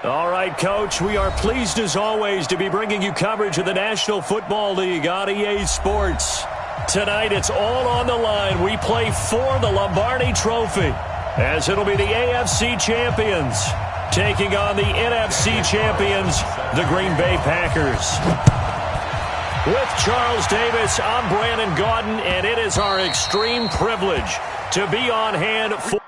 All right, Coach, we are pleased as always to be bringing you coverage of the National Football League on EA Sports. Tonight, it's all on the line. We play for the Lombardi Trophy, as it'll be the AFC champions taking on the NFC champions, the Green Bay Packers. With Charles Davis, I'm Brandon Gaudin, and it is our extreme privilege to be on hand for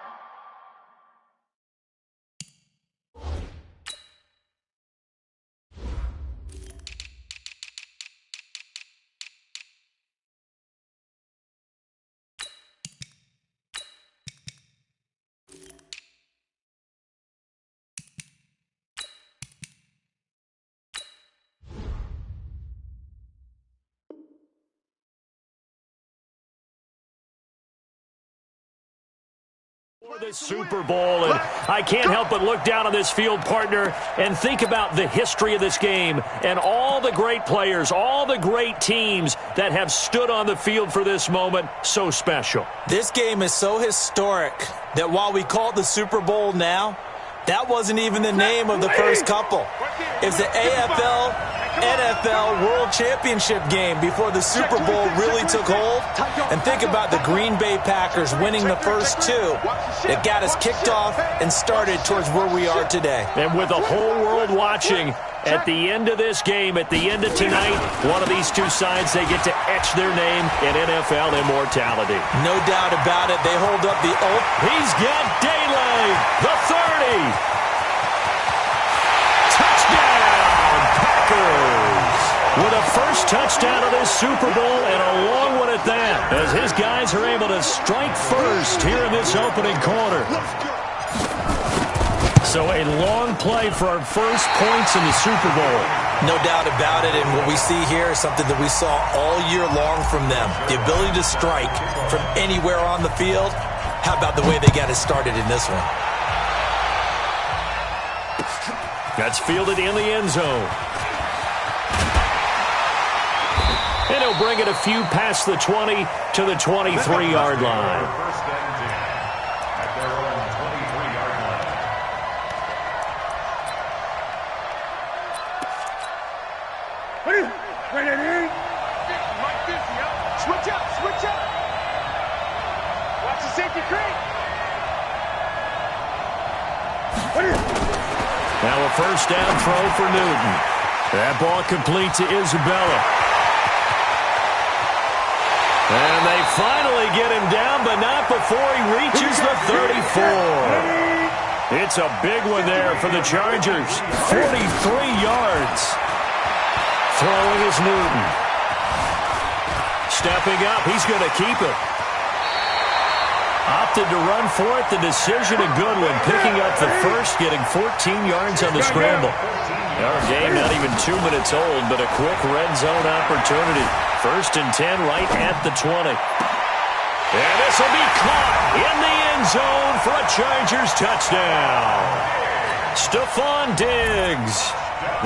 the Super Bowl, and I can't help but look down on this field, partner, and think about the history of this game and all the great players, all the great teams that have stood on the field for this moment. So special. This game is so historic that while we call it the Super Bowl now, that wasn't even the name of the first couple. It's the AFL NFL World Championship game before the Super Bowl really took hold. And think about the Green Bay Packers winning the first two that got us kicked off and started towards where we are today. And with the whole world watching, at the end of this game, at the end of tonight, one of these two sides, they get to etch their name in NFL immortality. No doubt about it. They hold up the oath. He's got daylight. The 30. Touchdown, Packers. With a first touchdown of this Super Bowl, and a long one at that, as his guys are able to strike first here in this opening quarter. So a long play for our first points in the Super Bowl. No doubt about it, and what we see here is something that we saw all year long from them. The ability to strike from anywhere on the field. How about the way they got it started in this one? That's fielded in the end zone. And he'll bring it a few past the 20 to the 23-yard line. Switch up. Watch the safety creep. Now a first down throw for Newton. That ball complete to Isabella. And they finally get him down, but not before he reaches the 34. It's a big one there for the Chargers. 43 yards. Throwing is Newton. Stepping up, he's going to keep it. Opted to run for it. The decision a good one. Picking up the first, getting 14 yards on the scramble. Our game not even 2 minutes old, but a quick red zone opportunity. First and 10 right at the 20. And this will be caught in the end zone for a Chargers touchdown. Stephon Diggs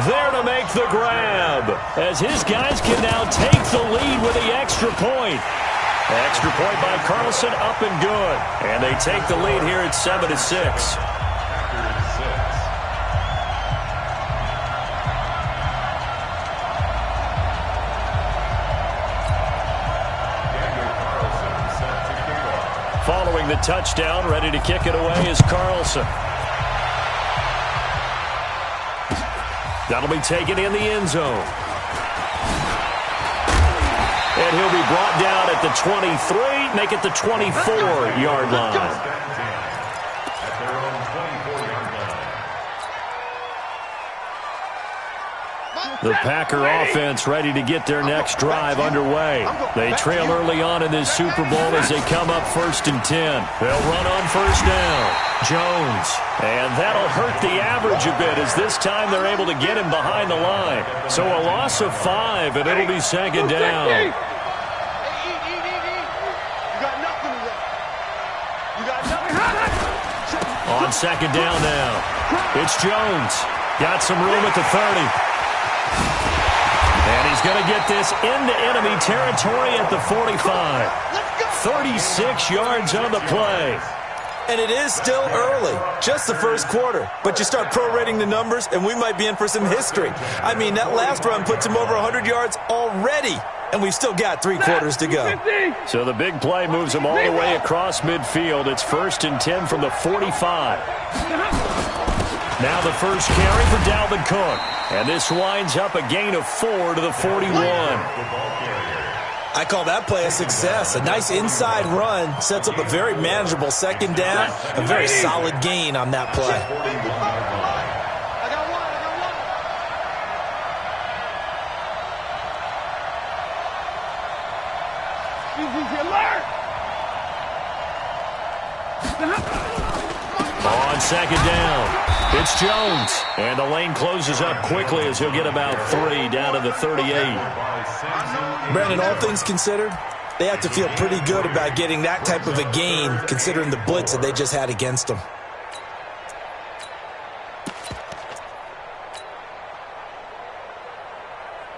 there to make the grab, as his guys can now take the lead with the extra point. Extra point by Carlson, up and good. And they take the lead here at 7-6. Following the touchdown, ready to kick it away is Carlson. That'll be taken in the end zone. And he'll be brought down at the 23, make it the 24-yard line. The Packer offense ready to get their next drive underway. They trail early on in this Super Bowl as they come up first and 10. They'll run on first down. Jones. And that'll hurt the average a bit, as this time they're able to get him behind the line. So a loss of 5, and it'll be second down. On second down now. It's Jones. Got some room at the 30. And he's going to get this into enemy territory at the 45. 36 yards on the play. And it is still early, just the first quarter. But you start prorating the numbers, and we might be in for some history. I mean, that last run puts him over 100 yards already, and we've still got 3 quarters to go. So the big play moves him all the way across midfield. It's 1st and 10 from the 45. Now the first carry for Dalvin Cook. And this winds up a gain of 4 to the 41. I call that play a success. A nice inside run sets up a very manageable second down. A very solid gain on that play. On second down, it's Jones. And the lane closes up quickly as he'll get about 3 down to the 38. Brandon, all things considered, they have to feel pretty good about getting that type of a gain considering the blitz that they just had against them.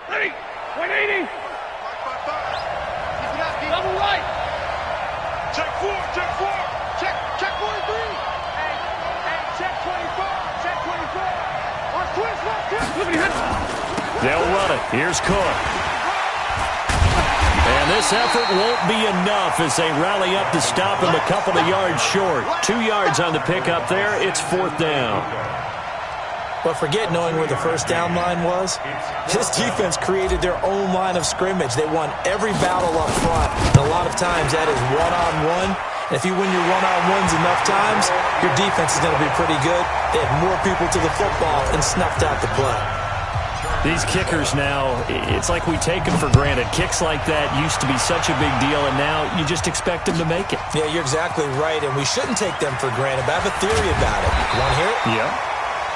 Ready, 180. Double right. Check 4, check 4. Check 43. Hey, check 24. Check 24. Watch twist, watch twist. They'll run it. Here's Cook. And this effort won't be enough as they rally up to stop him a couple of yards short. 2 yards on the pickup there. It's 4th down. But forget knowing where the first down line was. This defense created their own line of scrimmage. They won every battle up front. And a lot of times that is one-on-one. And if you win your one-on-ones enough times, your defense is going to be pretty good. They had more people to the football and snuffed out the play. These kickers now, it's like we take them for granted. Kicks like that used to be such a big deal, and now you just expect them to make it. Yeah, you're exactly right, and we shouldn't take them for granted. But I have a theory about it. You want to hear it? Yeah.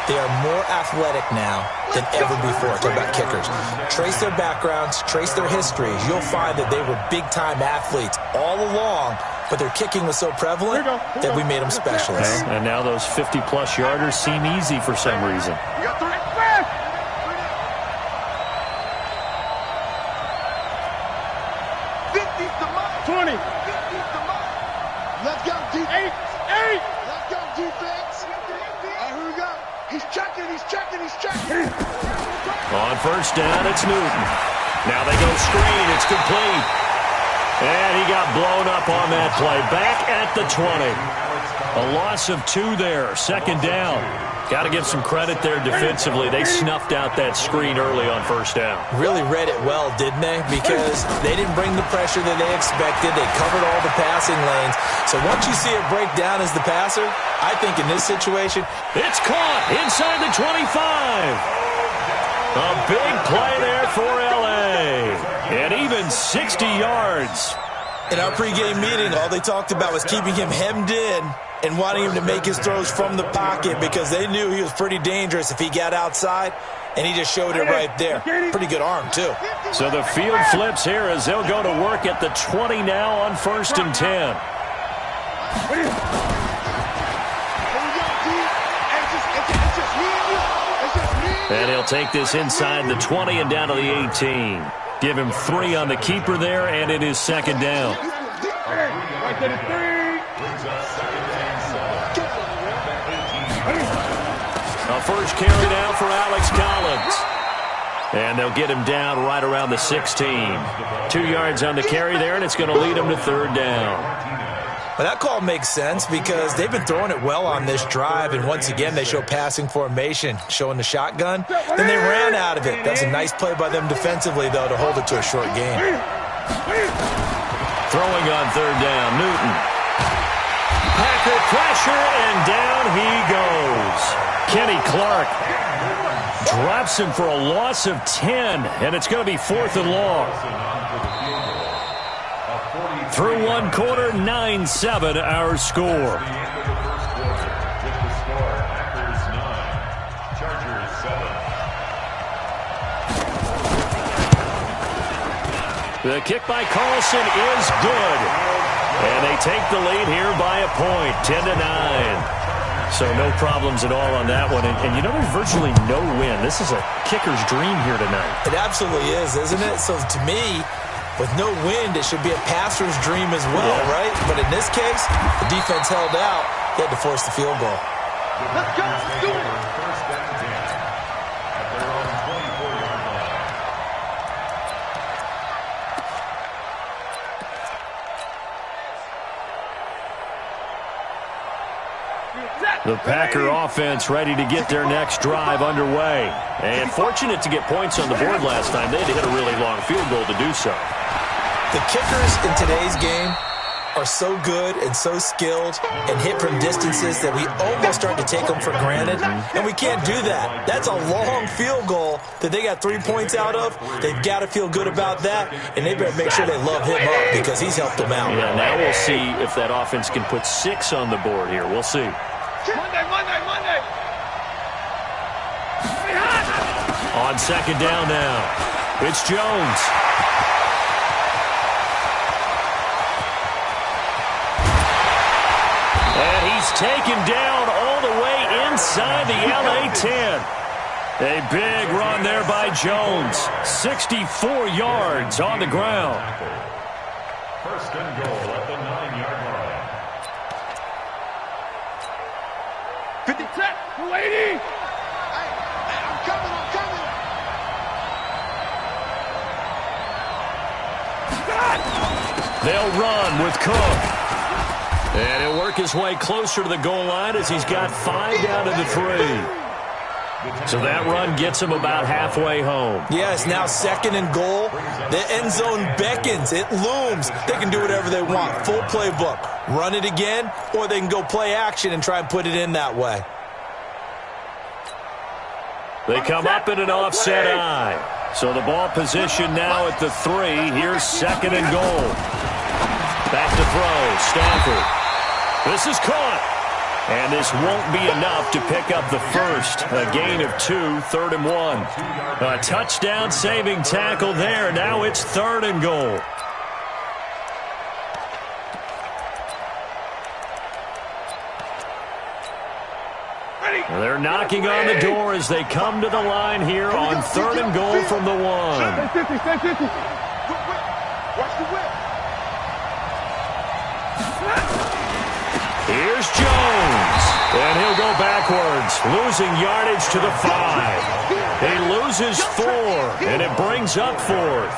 They are more athletic now than ever before. Talk about kickers. Trace their backgrounds, trace their histories. You'll find that they were big-time athletes all along, but their kicking was so prevalent that we made them specialists. And now those 50-plus yarders seem easy for some reason. You got 3. 50's the mark. 20. 50's the mark. Let's go, defense. 8. Let's go, defense. All right, here we go. He's checking, he's checking, he's checking. On first down, it's Newton. Now they go screen. It's complete. And he got blown up on that play. Back at the 20. A loss of 2 there. Second down. Got to give some credit there defensively. They snuffed out that screen early on first down. Really read it well, didn't they? Because they didn't bring the pressure that they expected. They covered all the passing lanes. So once you see it break down as the passer, I think in this situation, it's caught inside the 25. A big play there for L.A. And even 60 yards. In our pregame meeting, all they talked about was keeping him hemmed in and wanting him to make his throws from the pocket because they knew he was pretty dangerous if he got outside, and he just showed it right there. Pretty good arm, too. So the field flips here as they'll go to work at the 20 now on 1st and 10. And he'll take this inside the 20 and down to the 18. Give him 3 on the keeper there, and it is second down. A first carry now for Alex Collins. And they'll get him down right around the 16. 2 yards on the carry there, and it's going to lead him to third down. Well, that call makes sense because they've been throwing it well on this drive, and once again they show passing formation, showing the shotgun. Then they ran out of it. That was a nice play by them defensively, though, to hold it to a short gain. Throwing on third down, Newton. Packer pressure, and down he goes. Kenny Clark drops him for a loss of 10, and it's going to be 4th and long. Through one quarter, 9-7 our score. The kick by Carlson is good. And they take the lead here by a point, 10-9. So no problems at all on that one. And you know, there's virtually no win. This is a kicker's dream here tonight. It absolutely is, isn't it? So to me, With no wind, it should be a passer's dream as well, right? But in this case, the defense held out. They had to force the field goal. Let's go. Let's do it. First down and 10 at their own 24-yard line. The Packer offense ready to get their next drive underway. And fortunate to get points on the board last time. They had to hit a really long field goal to do so. The kickers in today's game are so good and so skilled and hit from distances that we almost start to take them for granted, and we can't do that. That's a long field goal that they got 3 points out of. They've got to feel good about that, and they better make sure they love him up because he's helped them out. Yeah, now we'll see if that offense can put 6 on the board here. We'll see. Monday. On second down now, it's Jones. And he's taken down all the way inside the LA 10. A big run there by Jones. 64 yards on the ground. First and goal at the 9-yard line. 50 set. 280. Hey, I'm coming. They'll run with Cook. And he'll work his way closer to the goal line as he's got 5 down to the 3. So that run gets him about halfway home. Yeah, it's now second and goal. The end zone beckons. It looms. They can do whatever they want. Full playbook. Run it again, or they can go play action and try and put it in that way. They come up in an offset eye. So the ball position now at the 3. Here's second and goal. Back to throw. Stafford. This is caught. And this won't be enough to pick up the first. A gain of 2, 3rd and 1. A touchdown-saving tackle there. Now it's 3rd and goal. They're knocking on the door as they come to the line here on 3rd and goal from the 1. Stay 50. Watch the whip. Here's Jones, and he'll go backwards, losing yardage to the 5. He loses 4, and it brings up 4th.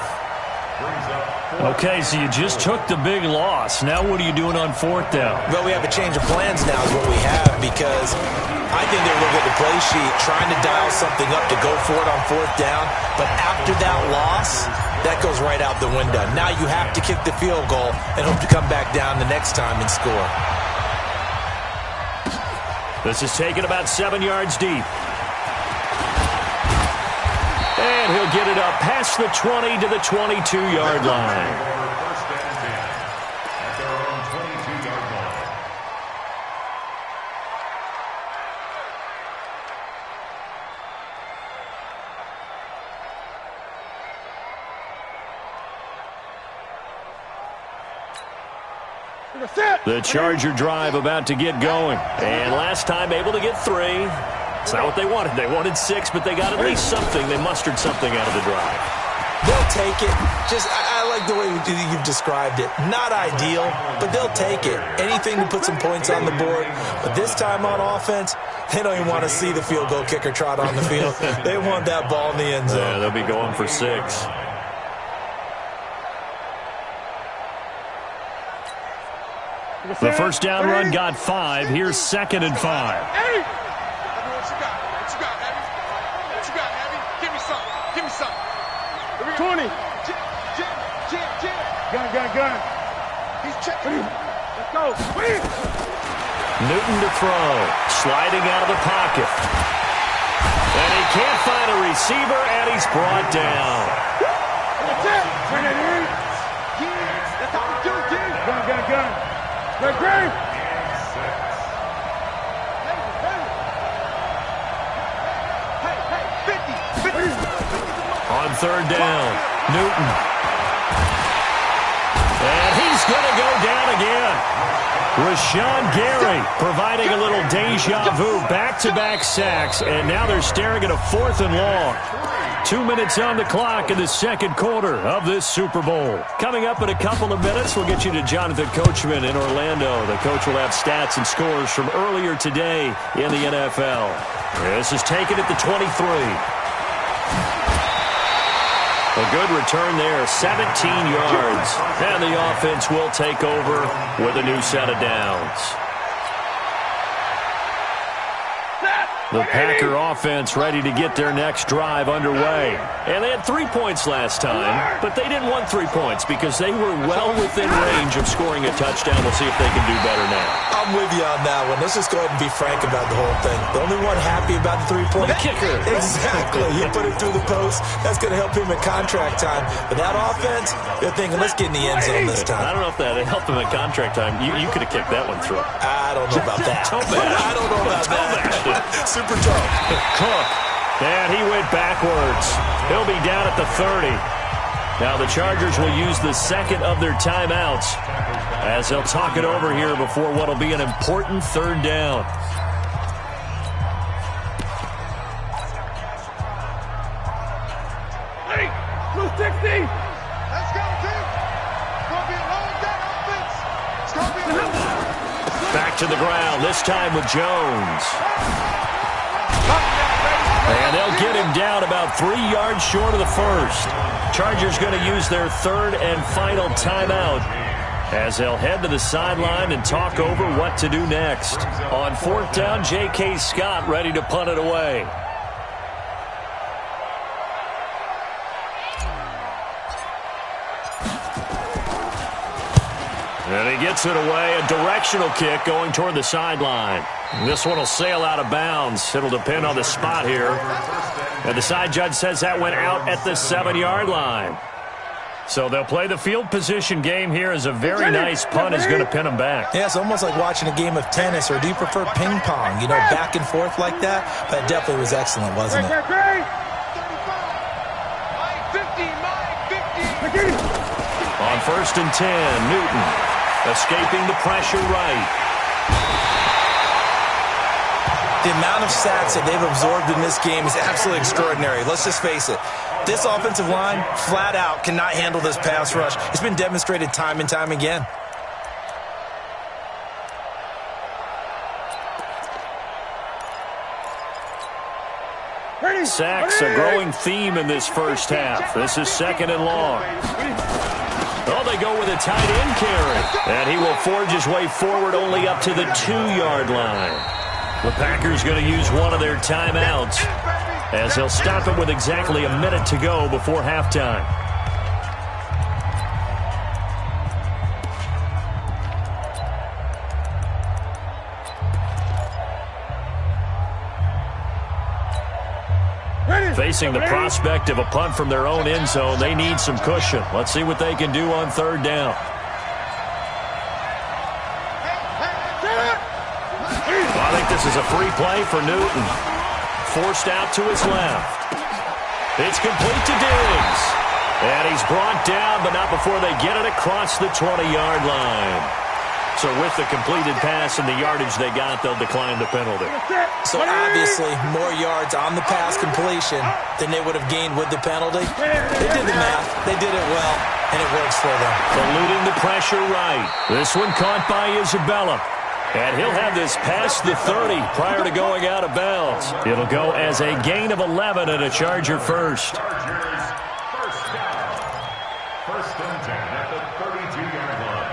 Okay, so you just took the big loss. Now what are you doing on 4th down? Well, we have a change of plans now is what we have, because I think they're looking at the play sheet, trying to dial something up to go for it on 4th down. But after that loss, that goes right out the window. Now you have to kick the field goal and hope to come back down the next time and score. This is taken about 7 yards deep. And he'll get it up past the 20 to the 22-yard line. First down and 10 at their own 22-yard line. The Charger drive about to get going. And last time able to get 3. It's not what they wanted. They wanted 6, but they got at least something. They mustered something out of the drive. They'll take it. I like the way you've described it. Not ideal, but they'll take it. Anything to put some points on the board. But this time on offense, they don't even want to see the field goal kicker trot on the field. They want that ball in the end zone. Yeah, they'll be going for 6. The first down run got 5. Here's 2nd and 5. Hey! What you got, Abby? What you got, Abby? Give me something. 20. Jam. Gun. He's checking. Let's go. Newton to throw. Sliding out of the pocket. And he can't find a receiver, and he's brought down. That's it. Turn it in. Yeah, that's how we do it, dude. Gun. Great. Hey. Hey, 50. On 3rd down, Newton. And he's going to go down again. Rashawn Gary providing a little deja vu, back-to-back sacks, and now they're staring at a 4th and long. 2 minutes on the clock in the second quarter of this Super Bowl. Coming up in a couple of minutes, we'll get you to Jonathan Coachman in Orlando. The coach will have stats and scores from earlier today in the NFL. This is taken at the 23. A good return there, 17 yards. And the offense will take over with a new set of downs. The Packer offense ready to get their next drive underway. And they had 3 points last time, but they didn't want 3 points because they were well within range of scoring a touchdown. We'll see if they can do better now. I'm with you on that one. Let's just go ahead and be frank about the whole thing. The only one happy about the 3-point. The kicker. Exactly. You put it through the post. That's going to help him at contract time. But that offense, they're thinking, let's get in the end zone this time. I don't know if that helped him at contract time. You could have kicked that one through. I don't know about that. I don't know about that. Super tough. Cook. And he went backwards. He'll be down at the 30. Now the Chargers will use the second of their timeouts as they'll talk it over here before what will be an important 3rd down. Hey, 260. Let's go, team. It's going to be a long day, offense. It's going to be a long day. Back to the ground, this time with Jones. And they'll get him down about 3 yards short of the first. Chargers going to use their 3rd and final timeout as they'll head to the sideline and talk over what to do next. On 4th down, J.K. Scott ready to punt it away. And he gets it away, a directional kick going toward the sideline. This one will sail out of bounds. It'll depend on the spot here. And the side judge says that went out at the 7-yard line. So they'll play the field position game here as a very nice punt is going to pin them back. Yeah, it's almost like watching a game of tennis, or do you prefer ping pong? You know, back and forth like that? But it definitely was excellent, wasn't it? 50, 50. On 1st and 10, Newton escaping the pressure right. The amount of sacks that they've absorbed in this game is absolutely extraordinary. Let's just face it. This offensive line, flat out, cannot handle this pass rush. It's been demonstrated time and time again. Sacks, a growing theme in this first half. This is 2nd and long. Oh, they go with a tight end carry. And he will forge his way forward only up to the 2-yard line. The Packers going to use one of their timeouts as they'll stop it with exactly a minute to go before halftime. Facing the prospect of a punt from their own end zone, they need some cushion. Let's see what they can do on 3rd down. I think this is a free play for Newton. Forced out to his left. It's complete to Diggs. And he's brought down, but not before they get it across the 20-yard line. So with the completed pass and the yardage they got, they'll decline the penalty. So obviously, more yards on the pass completion than they would have gained with the penalty. They did the math. They did it well, and it works for them. Eluding the pressure right. This one caught by Isabella. And he'll have this past the 30 prior to going out of bounds. It'll go as a gain of 11 and a Charger first. Chargers, first down. 1st and 10 at the 32-yard line.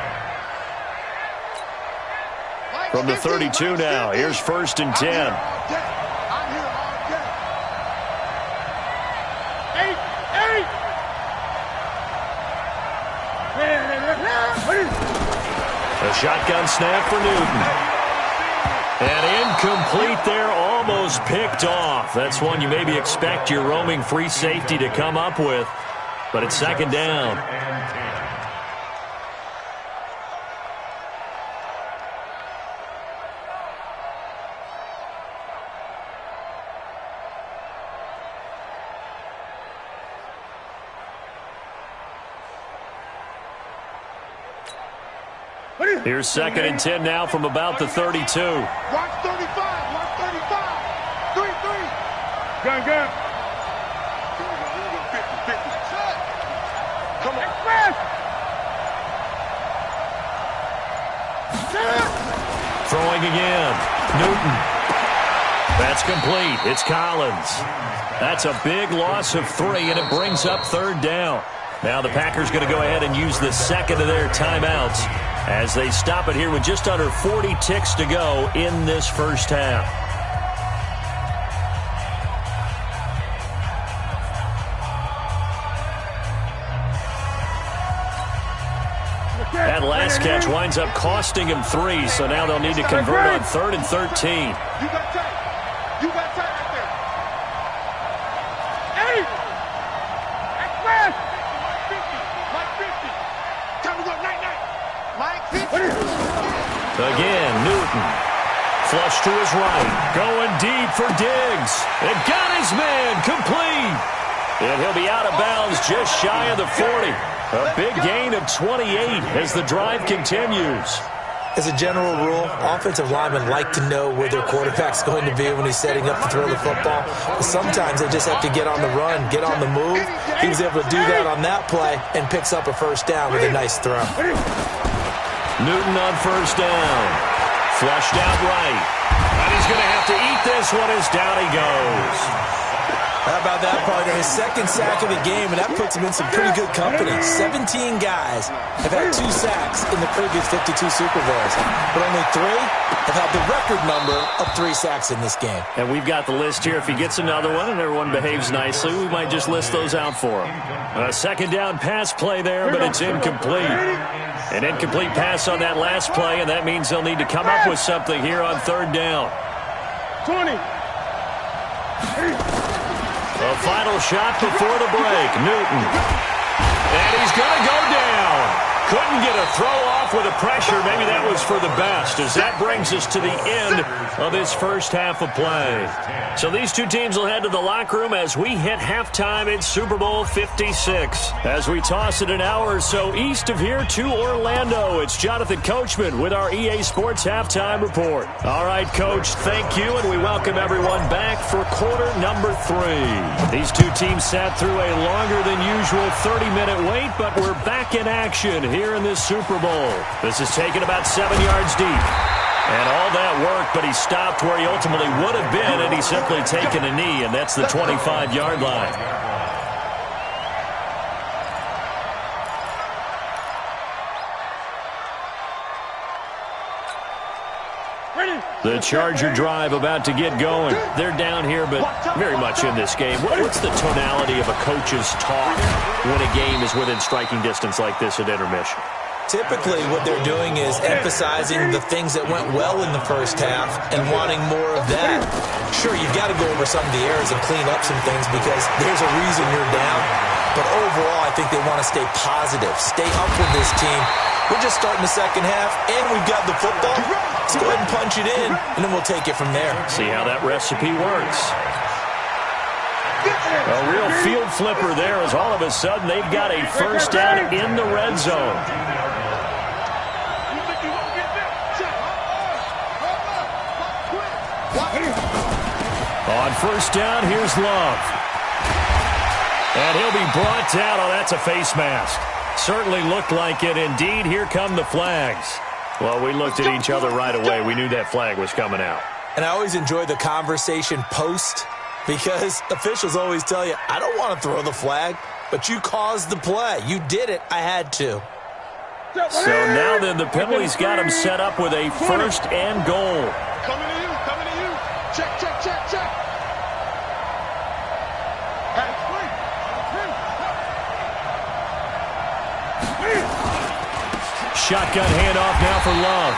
From the 32 now, here's 1st and 10. I'm here all day. 8. A shotgun snap for Newton. And incomplete there, almost picked off. That's one you maybe expect your roaming free safety to come up with. But it's 2nd down. Here's 2nd and 10 now from about the 32. Watch 35. Watch 35. 3-3. Gun. 50. Come on. Express. Throwing again. Newton. That's complete. It's Collins. That's a big loss of 3, and it brings up 3rd down. Now the Packers going to go ahead and use the second of their timeouts as they stop it here with just under 40 ticks to go in this first half. That last catch winds up costing him 3, so now they'll need to convert on 3rd and 13. You got tight. You got tight right there. 8. Express. Mike 50. Time to go. Night. Mike 50. Again, Newton. Flush to his right. Going deep for Diggs. It got his man complete. And he'll be out of bounds just shy of the 40. A big gain of 28 as the drive continues. As a general rule, offensive linemen like to know where their quarterback's going to be when he's setting up to throw the football. But sometimes they just have to get on the run, get on the move. He was able to do that on that play and picks up a first down with a nice throw. Newton on first down. Flushed out right. And he's going to have to eat this one as down he goes. How about that, partner? His 2nd sack of the game, and that puts him in some pretty good company. 17 guys have had 2 sacks in the previous 52 Super Bowls, but only 3 have had the record number of 3 sacks in this game. And we've got the list here. If he gets another one and everyone behaves nicely, we might just list those out for him. A 2nd down pass play there, but it's incomplete. An incomplete pass on that last play, and that means they'll need to come up with something here on 3rd down. 20. A final shot before the break. Newton. And he's going to go down. Couldn't get a throw off with the pressure. Maybe that was for the best, as that brings us to the end of this first half of play. So these two teams will head to the locker room as we hit halftime in Super Bowl 56. As we toss it an hour or so east of here to Orlando, it's Jonathan Coachman with our EA Sports Halftime Report. All right, Coach, thank you, and we welcome everyone back for quarter number 3. These two teams sat through a longer than usual 30-minute wait, but we're back in action here in this Super Bowl. This is taken about 7 yards deep. And all that work, but he stopped where he ultimately would have been, and he's simply taken a knee, and that's the 25-yard line. The Charger drive about to get going. They're down here, but very much in this game. What's the tonality of a coach's talk when a game is within striking distance like this at intermission? Typically, what they're doing is emphasizing the things that went well in the first half and wanting more of that. Sure, you've got to go over some of the errors and clean up some things because there's a reason you're down. But overall, I think they want to stay positive, stay up with this team. We're just starting the second half, and we've got the football. Let's go ahead and punch it in, and then we'll take it from there. See how that recipe works. A real field flipper there as all of a sudden they've got a first down in the red zone. On first down, here's Love. And he'll be brought down. Oh, that's a face mask. Certainly looked like it. Indeed, here come the flags. Well, we looked at each other right away. We knew that flag was coming out. And I always enjoy the conversation post because officials always tell you, I don't want to throw the flag, but you caused the play. You did it. I had to. So now then the penalty's got him set up with a first and goal. Coming to you, coming to you. Check, check, check, check. Shotgun handoff now for Love.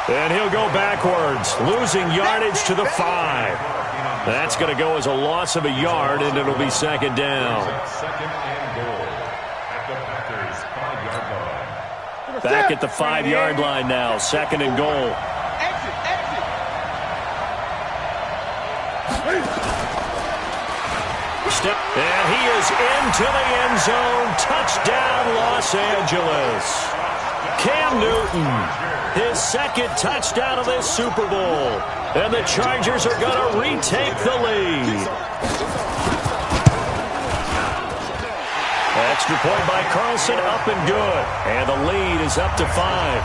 And he'll go backwards, losing yardage to the 5. That's going to go as a loss of a yard, and it'll be second down. Second and goal at the Packers' 5-yard line. Back at the 5-yard line now, second and goal. Exit, exit. Step, and he is into the end zone. Touchdown, Los Angeles. Cam Newton, his second touchdown of this Super Bowl. And the Chargers are going to retake the lead. Extra point by Carlson, up and good. And the lead is up to 5.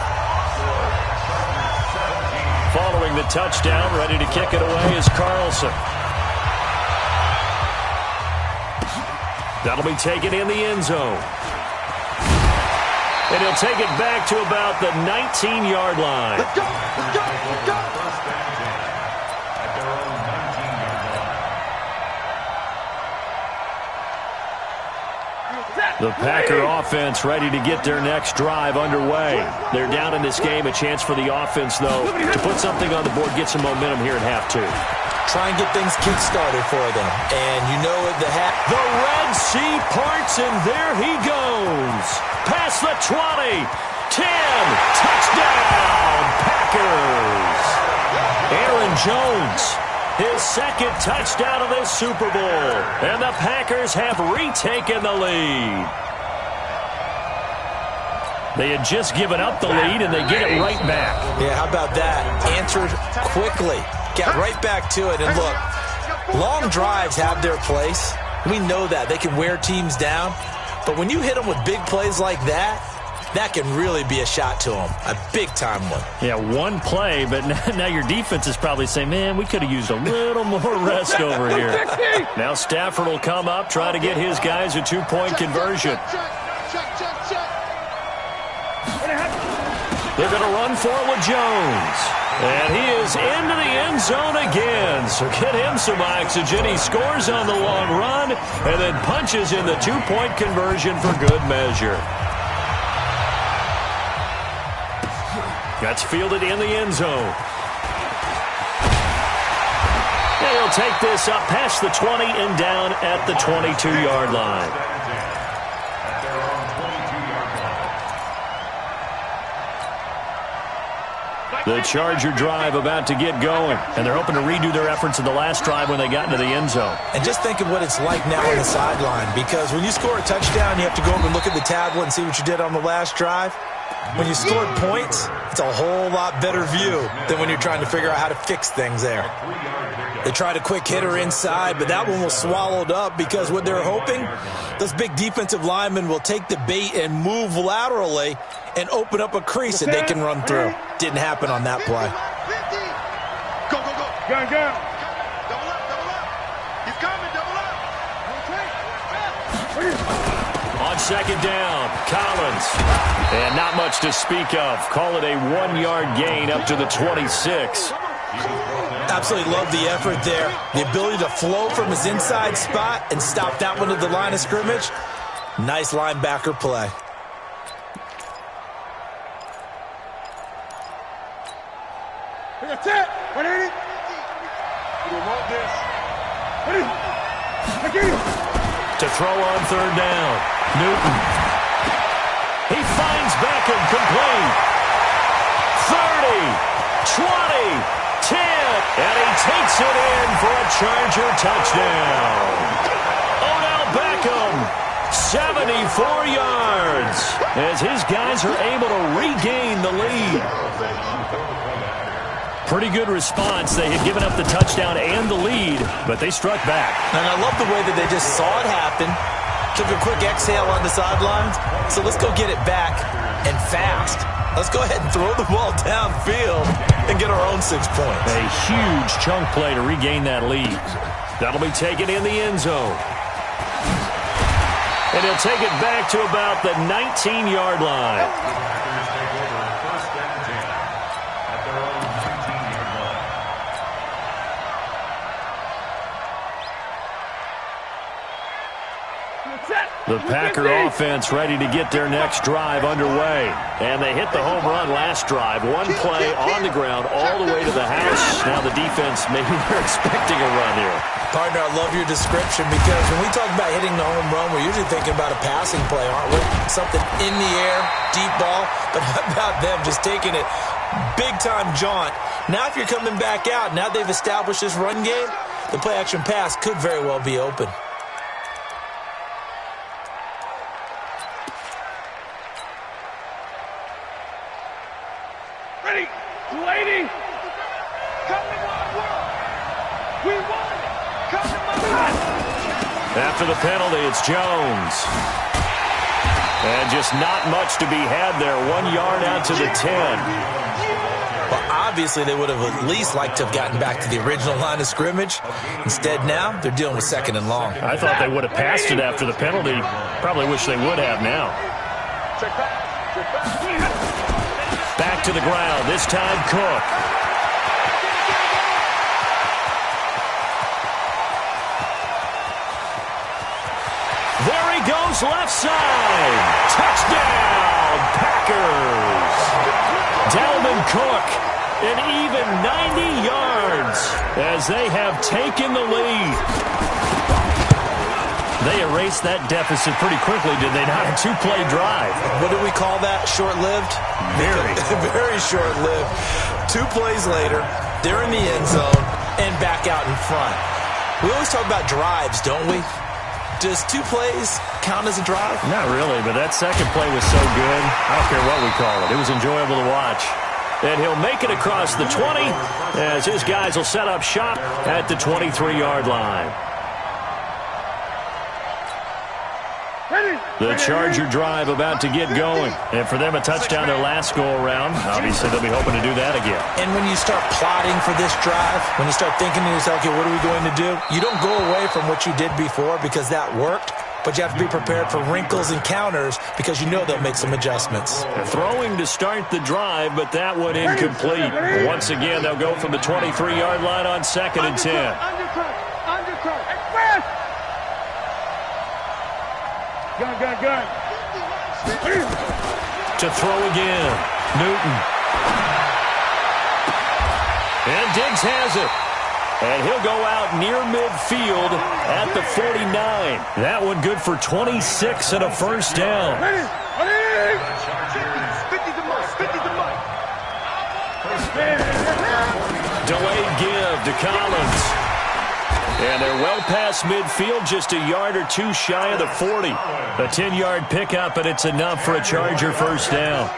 Following the touchdown, ready to kick it away is Carlson. That'll be taken in the end zone. And he'll take it back to about the 19-yard line. Let's go! Let's go! Let's go! The Packer offense ready to get their next drive underway. They're down in this game. A chance for the offense, though, to put something on the board, get some momentum here at half 2. Try and get things kick-started for them. And you know the Red Sea parts, and there he goes. Past the 20. 10. Touchdown, Packers. Aaron Jones, his second touchdown of this Super Bowl. And the Packers have retaken the lead. They had just given up the lead, and they get it right back. Yeah, how about that? Answered quickly. Got right back to it. And look, long drives have their place. We know that. They can wear teams down. But when you hit them with big plays like that, that can really be a shot to them. A big-time one. Yeah, one play, but now your defense is probably saying, man, we could have used a little more rest over here. Now Stafford will come up, try to get his guys a 2-point conversion. They're going to run for it with Jones. And he is into the end zone again. So get him some oxygen. He scores on the long run and then punches in the 2-point conversion for good measure. That's fielded in the end zone. And he'll take this up past the 20 and down at the 22-yard line. The Charger drive about to get going, and they're hoping to redo their efforts in the last drive when they got into the end zone. And just think of what it's like now on the sideline, because when you score a touchdown, you have to go over and look at the tablet and see what you did on the last drive. When you scored points, it's a whole lot better view than when you're trying to figure out how to fix things there. They tried a quick hitter inside, but that one was swallowed up because what they're hoping, those big defensive linemen will take the bait and move laterally and open up a crease that they can run through. Didn't happen on that play. Go, go, go. Gun, gun. Double up, double up. He's coming, double up. On second down, Collins. And not much to speak of. Call it a 1-yard gain up to the 26. Absolutely love the effort there. The ability to flow from his inside spot and stop that one at the line of scrimmage. Nice linebacker play. That's it. 180. We want this. To throw on third down, Newton. He finds Beckham complete. 30, 20, 10, and he takes it in for a Charger touchdown. Odell Beckham, 74 yards, as his guys are able to regain the lead. Pretty good response. They had given up the touchdown and the lead, but they struck back. And I love the way that they just saw it happen, took a quick exhale on the sidelines. So let's go get it back and fast. Let's go ahead and throw the ball downfield and get our own 6 points. A huge chunk play to regain that lead. That'll be taken in the end zone. And he'll take it back to about the 19-yard line. The Packer offense ready to get their next drive underway. And they hit the home run last drive. One play on the ground all the way to the house. Now the defense, maybe they're expecting a run here. Partner, I love your description because when we talk about hitting the home run, we're usually thinking about a passing play, aren't we? Something in the air, deep ball. But how about them just taking it big-time jaunt? Now if you're coming back out, now they've established this run game, the play-action pass could very well be open. After the penalty, it's Jones. And just not much to be had there. 1 yard out to the 10. Well, obviously, they would have at least liked to have gotten back to the original line of scrimmage. Instead, now, they're dealing with 2nd and long. I thought they would have passed it after the penalty. Probably wish they would have now. Back to the ground. This time, Cook. There he goes, left side. Touchdown, Packers. Dalvin Cook, an even 90 yards as they have taken the lead. They erased that deficit pretty quickly, did they not? A 2-play drive. What do we call that? Short-lived? Very. Very short-lived. 2 plays later, they're in the end zone and back out in front. We always talk about drives, don't we? Does 2 plays count as a drive? Not really, but that second play was so good. I don't care what we call it. It was enjoyable to watch. And he'll make it across the 20 as his guys will set up shop at the 23-yard line. The Charger drive about to get going. And for them, a touchdown their last go-around. Obviously, they'll be hoping to do that again. And when you start plotting for this drive, when you start thinking to yourself, okay, what are we going to do? You don't go away from what you did before because that worked. But you have to be prepared for wrinkles and counters because you know they'll make some adjustments. They're throwing to start the drive, but that one incomplete. Once again, they'll go from the 23-yard line on 2nd and 10. Gun. To throw again. Newton. And Diggs has it. And he'll go out near midfield at the 49. That one good for 26 and a first down. 50 Delayed give to Collins. And they're well past midfield, just a yard or 2 shy of the 40. A 10-yard pickup, and it's enough for a Charger first down.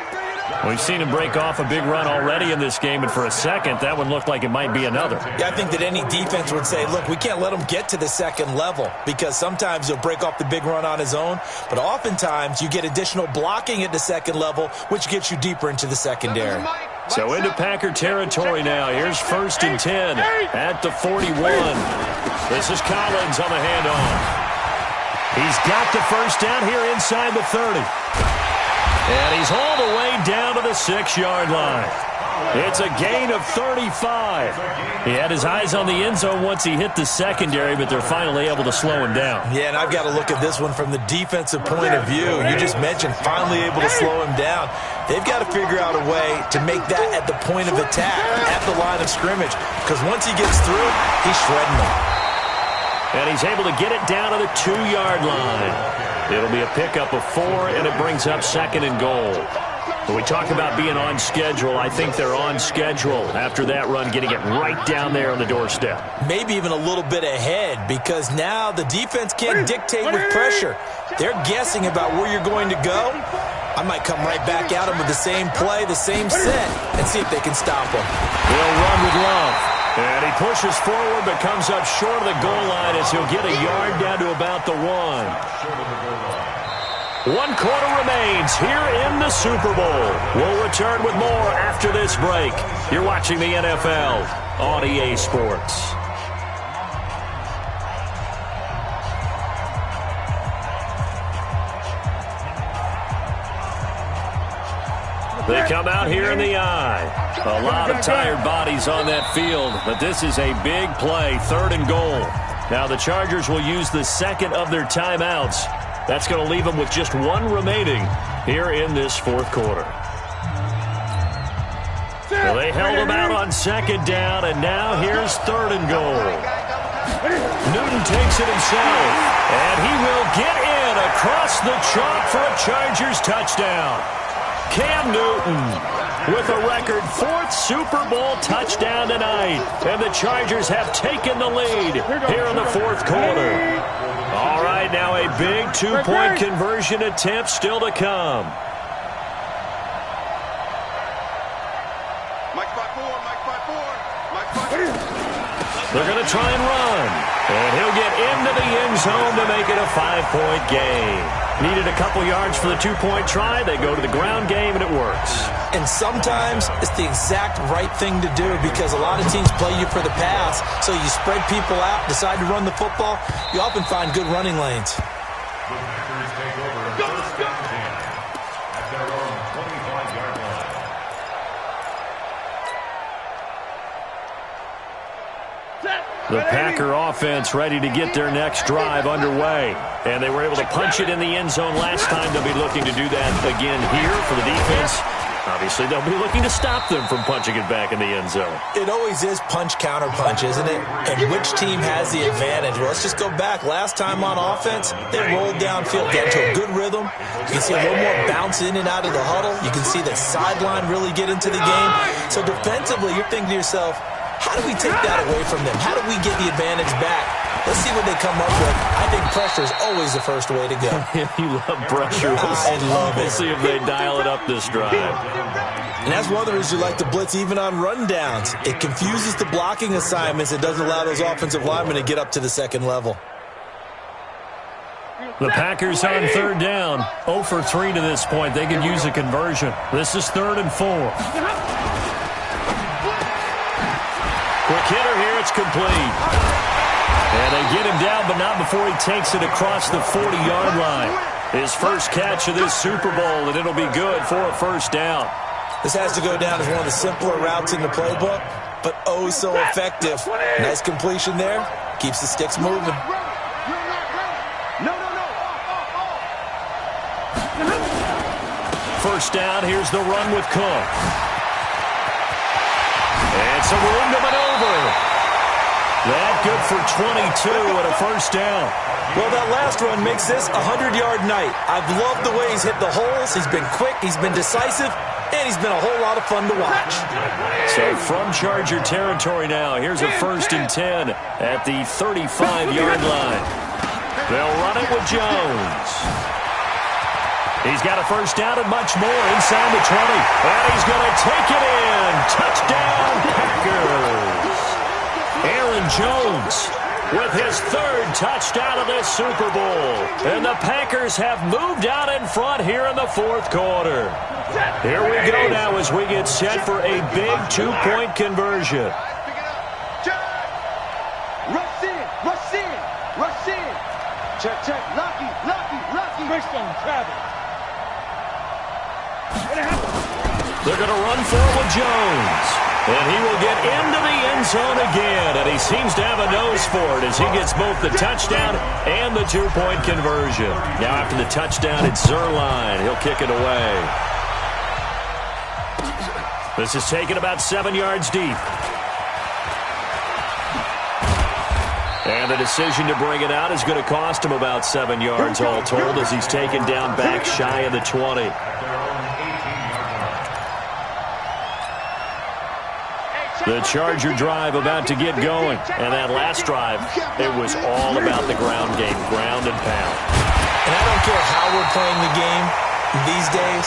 We've seen him break off a big run already in this game, and for a second, that one looked like it might be another. Yeah, I think that any defense would say, look, we can't let him get to the 2nd level because sometimes he'll break off the big run on his own, but oftentimes you get additional blocking at the 2nd level, which gets you deeper into the secondary. So into Packer territory now. Here's 1st and 10 at the 41. This is Collins on the handoff. He's got the first down here inside the 30. And he's all the way down to the 6-yard line. It's a gain of 35. He had his eyes on the end zone once he hit the secondary, but they're finally able to slow him down. Yeah, and I've got to look at this one from the defensive point of view. You just mentioned finally able to slow him down. They've got to figure out a way to make that at the point of attack, at the line of scrimmage, because once he gets through, he's shredding them. And he's able to get it down to the 2-yard line. It'll be a pickup of 4, and it brings up 2nd and goal. When we talk about being on schedule, I think they're on schedule after that run, getting it right down there on the doorstep. Maybe even a little bit ahead because now the defense can't dictate with pressure. They're guessing about where you're going to go. I might come right back at them with the same play, the same set, and see if they can stop them. They'll run with Love. And he pushes forward but comes up short of the goal line as he'll get a yard down to about the 1. 1 quarter remains here in the Super Bowl. We'll return with more after this break. You're watching the NFL on EA Sports. They come out here in the eye. A lot of tired bodies on that field, but this is a big play, 3rd and goal. Now the Chargers will use the 2nd of their timeouts. That's going to leave them with just 1 remaining here in this 4th quarter. So they held him out on 2nd down, and now here's 3rd and goal. Newton takes it himself, and he will get in across the chalk for a Chargers touchdown. Cam Newton with a record 4th Super Bowl touchdown tonight. And the Chargers have taken the lead here in the 4th quarter. All right, now a big 2-point conversion attempt still to come. They're going to try and run. And he'll get into the end zone to make it a 5-point game. Needed a couple yards for the 2-point try. They go to the ground game, and it works. And sometimes it's the exact right thing to do because a lot of teams play you for the pass. So you spread people out, decide to run the football. You often find good running lanes. The Packers take over first and 10 at their own 25-yard line. The Packer offense ready to get their next drive underway. And they were able to punch it in the end zone last time. They'll be looking to do that again here for the defense. Obviously, they'll be looking to stop them from punching it back in the end zone. It always is punch-counter-punch, isn't it? And which team has the advantage? Well, let's just go back. Last time on offense, they rolled downfield, got into a good rhythm. You can see a little more bounce in and out of the huddle. You can see the sideline really get into the game. So defensively, you're thinking to yourself, how do we take that away from them? How do we get the advantage back? Let's see what they come up with. I think pressure is always the first way to go. You love pressure. I love it. We'll see if they dial it up this drive. And that's one of the reasons you like to blitz even on rundowns. It confuses the blocking assignments. It doesn't allow those offensive linemen to get up to the second level. The Packers on third down. 0 for 3 to this point. They could use a conversion. This is 3rd and 4. Quick hitter here. It's complete. And they get him down, but not before he takes it across the 40-yard line. His first catch of this Super Bowl, and it'll be good for a first down. This has to go down as one of the simpler routes in the playbook, but oh so effective. Nice completion there. Keeps the sticks moving. First down, here's the run with Cook. And some room to maneuver. That good for 22 and a first down. Well, that last run makes this a 100-yard night. I've loved the way he's hit the holes. He's been quick, he's been decisive, and he's been a whole lot of fun to watch. So from Charger territory now, here's a 1st and 10 at the 35-yard line. They'll run it with Jones. He's got a first down and much more inside the 20. And he's going to take it in. Touchdown, Packers. Aaron Jones with his 3rd touchdown of this Super Bowl. And the Packers have moved out in front here in the 4th quarter. Here we go now as we get set for a big 2-point conversion. Rush in, rush in, rush in. Check, check, Lucky, Lucky, Lucky. Christian Travis. They're going to run forward Jones. And he will get into the end zone again. And he seems to have a nose for it as he gets both the touchdown and the 2-point conversion. Now after the touchdown, it's Zerline. He'll kick it away. This is taken about 7 yards deep. And the decision to bring it out is going to cost him about 7 yards all told as he's taken down back shy of the 20. The Charger drive about to get going. And that last drive, it was all about the ground game, ground and pound. And I don't care how we're playing the game these days,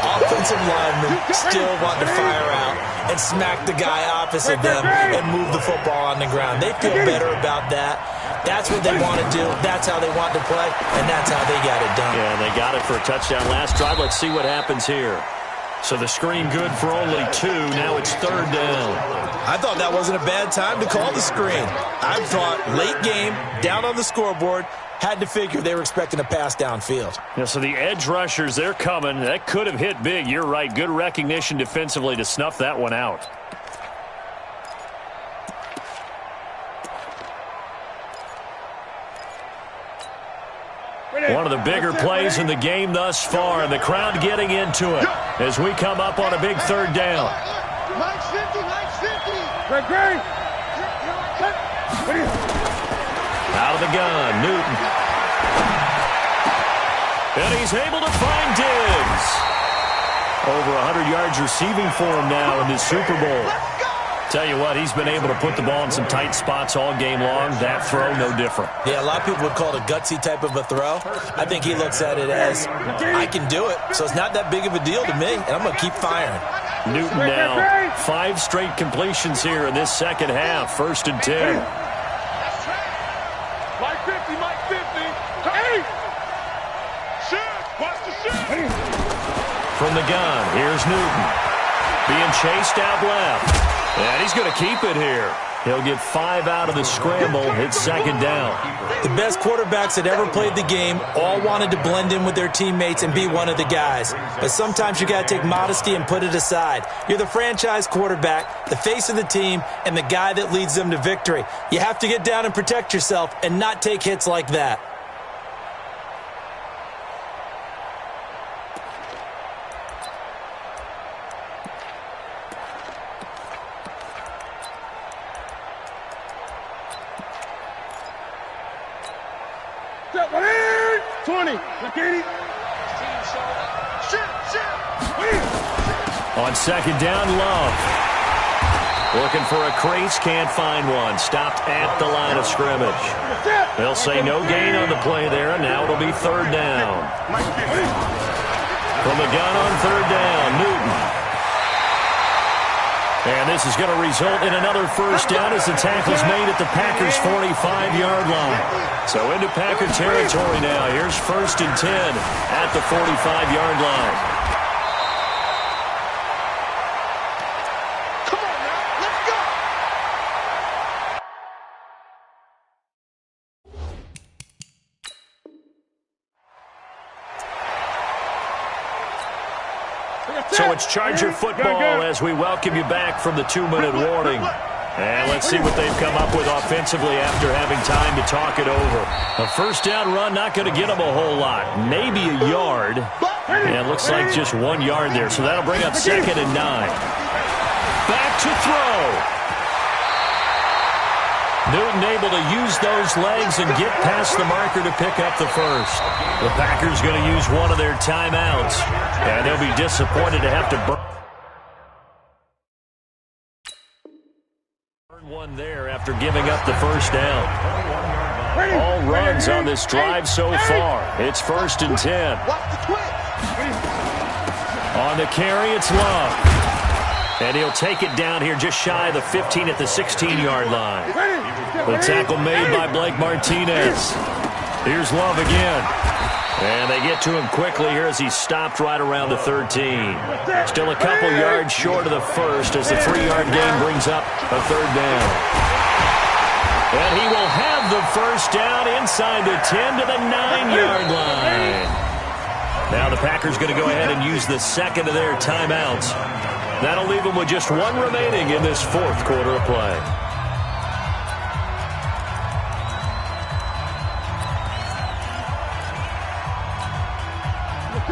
offensive linemen still want to fire out and smack the guy opposite them and move the football on the ground. They feel better about that. That's what they want to do. That's how they want to play, and that's how they got it done. Yeah, and they got it for a touchdown last drive. Let's see what happens here. So the screen good for only 2. Now it's 3rd down. I thought that wasn't a bad time to call the screen. I thought late game, down on the scoreboard, had to figure they were expecting a pass downfield. Yeah, so the edge rushers, they're coming. That could have hit big. You're right. Good recognition defensively to snuff that one out. One of the bigger plays in the game thus far, and the crowd getting into it as we come up on a big 3rd down. Mike's 50, Mike's 50. Great. Out of the gun, Newton. And he's able to find Diggs. Over 100 yards receiving for him now in this Super Bowl. Tell you what, he's been able to put the ball in some tight spots all game long. That throw, no different. Yeah, a lot of people would call it a gutsy type of a throw. I think he looks at it as, I can do it, so it's not that big of a deal to me, and I'm going to keep firing. Newton now, 5 straight completions here in this second half. 1st and 10. 50, Mike 50. Hey! Shit! Watch the shit! From the gun, here's Newton. Being chased out left. And he's going to keep it here. He'll get 5 out of the scramble. It's second down. The best quarterbacks that ever played the game all wanted to blend in with their teammates and be one of the guys. But sometimes you got to take modesty and put it aside. You're the franchise quarterback, the face of the team, and the guy that leads them to victory. You have to get down and protect yourself and not take hits like that. On second down, Love. Looking for a crease, can't find one. Stopped at the line of scrimmage. They'll say no gain on the play there, and now it'll be third down. From the gun on third down, Newton. And this is going to result in another first down as the tackle's made at the Packers' 45-yard line. So into Packer territory now. Here's first and 10 at the 45-yard line. So it's Charger football as we welcome you back from the 2-minute warning. And let's see what they've come up with offensively after having time to talk it over. A first down run, not going to get them a whole lot. Maybe a yard. And it looks like just 1 yard there. So that'll bring up second and 9. Back to throw. Newton able to use those legs and get past the marker to pick up the first. The Packers going to use one of their timeouts. And they'll be disappointed to have to burn one there after giving up the first down. All runs on this drive so far. It's first and 10. On the carry, it's Love. And he'll take it down here just shy of the 15 at the 16-yard line. The tackle made by Blake Martinez. Here's Love again. And they get to him quickly here as he stopped right around the 13. Still a couple yards short of the first as the 3-yard gain brings up a third down. And he will have the first down inside the 10 to the 9-yard line. Now the Packers going to go ahead and use the second of their timeouts. That'll leave them with just one remaining in this fourth quarter of play.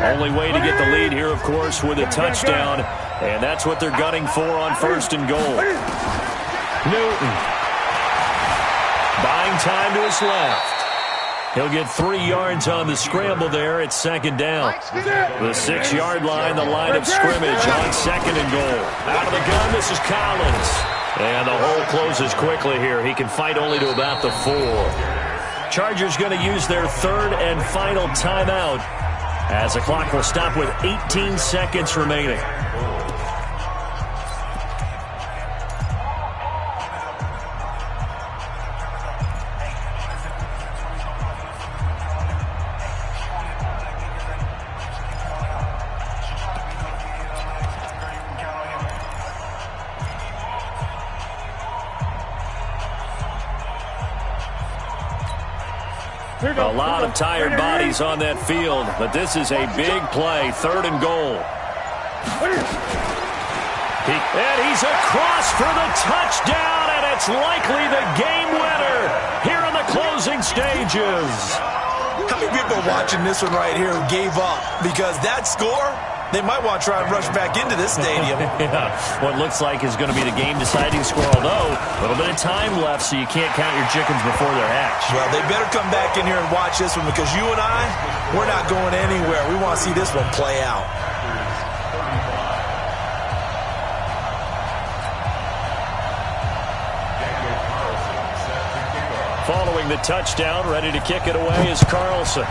Only way to get the lead here, of course, with a touchdown. And that's what they're gunning for on first and goal. Newton. Buying time to his left. He'll get 3 yards on the scramble there. It's second down. The 6-yard line, the line of scrimmage on second and goal. Out of the gun, this is Collins. And the hole closes quickly here. He can fight only to about the 4. Chargers going to use their third and final timeout as the clock will stop with 18 seconds remaining. A lot of tired bodies on that field, but this is a big play, third and goal. And he's across for the touchdown, and it's likely the game winner here in the closing stages. How many people are watching this one right here who gave up? Because that score, they might want to try and rush back into this stadium. Yeah, what looks like is going to be the game-deciding score, although a little bit of time left, so you can't count your chickens before they're hatched. Well, they better come back in here and watch this one because you and I, we're not going anywhere. We want to see this one play out. Following the touchdown, ready to kick it away is Carlson.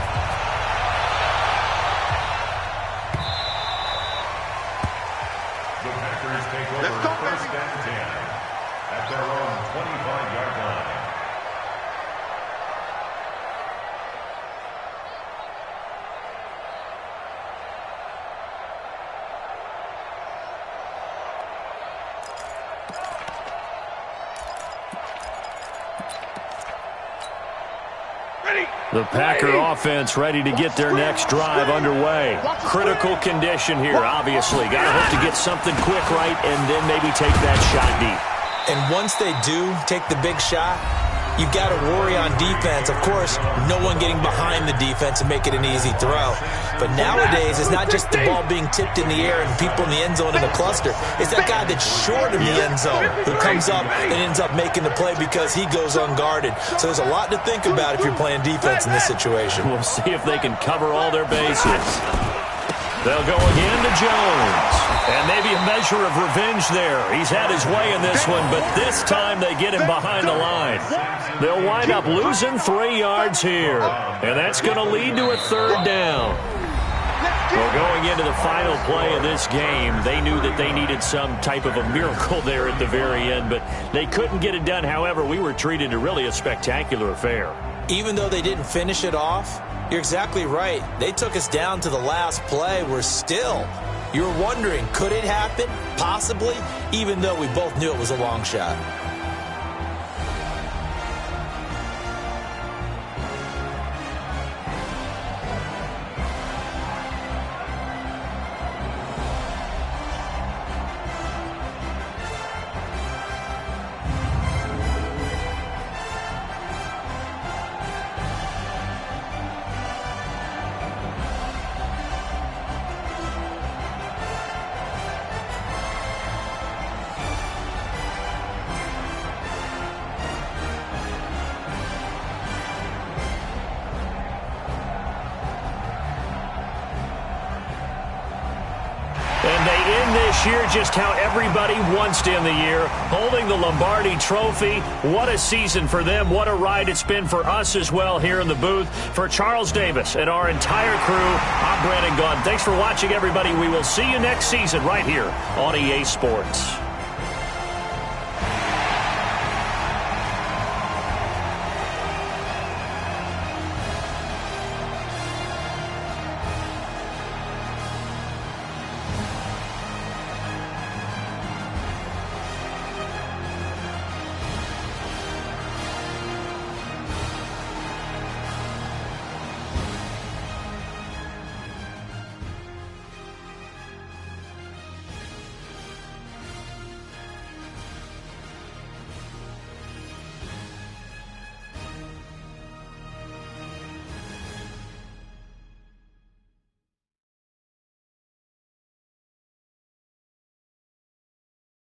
The Packer offense ready to get their next drive underway. Critical condition here, obviously. Got to hope to get something quick right and then maybe take that shot deep. And once they do take the big shot, you've got to worry on defense. Of course, no one getting behind the defense and make it an easy throw. But nowadays, it's not just the ball being tipped in the air and people in the end zone in a cluster. It's that guy that's short of the end zone who comes up and ends up making the play because he goes unguarded. So there's a lot to think about if you're playing defense in this situation. We'll see if they can cover all their bases. They'll go again to Jones. And maybe a measure of revenge there. He's had his way in this one, but this time they get him behind the line. They'll wind up losing 3 yards here. And that's going to lead to a 3rd down. Well, going into the final play of this game, they knew that they needed some type of a miracle there at the very end, but they couldn't get it done. However, we were treated to really a spectacular affair. Even though they didn't finish it off, you're exactly right. They took us down to the last play. We're still, you're wondering, could it happen? Possibly, even though we both knew it was a long shot. And they end this year just how everybody wants to end the year, holding the Lombardi Trophy. What a season for them. What a ride it's been for us as well here in the booth. For Charles Davis and our entire crew, I'm Brandon Gunn. Thanks for watching, everybody. We will see you next season right here on EA Sports.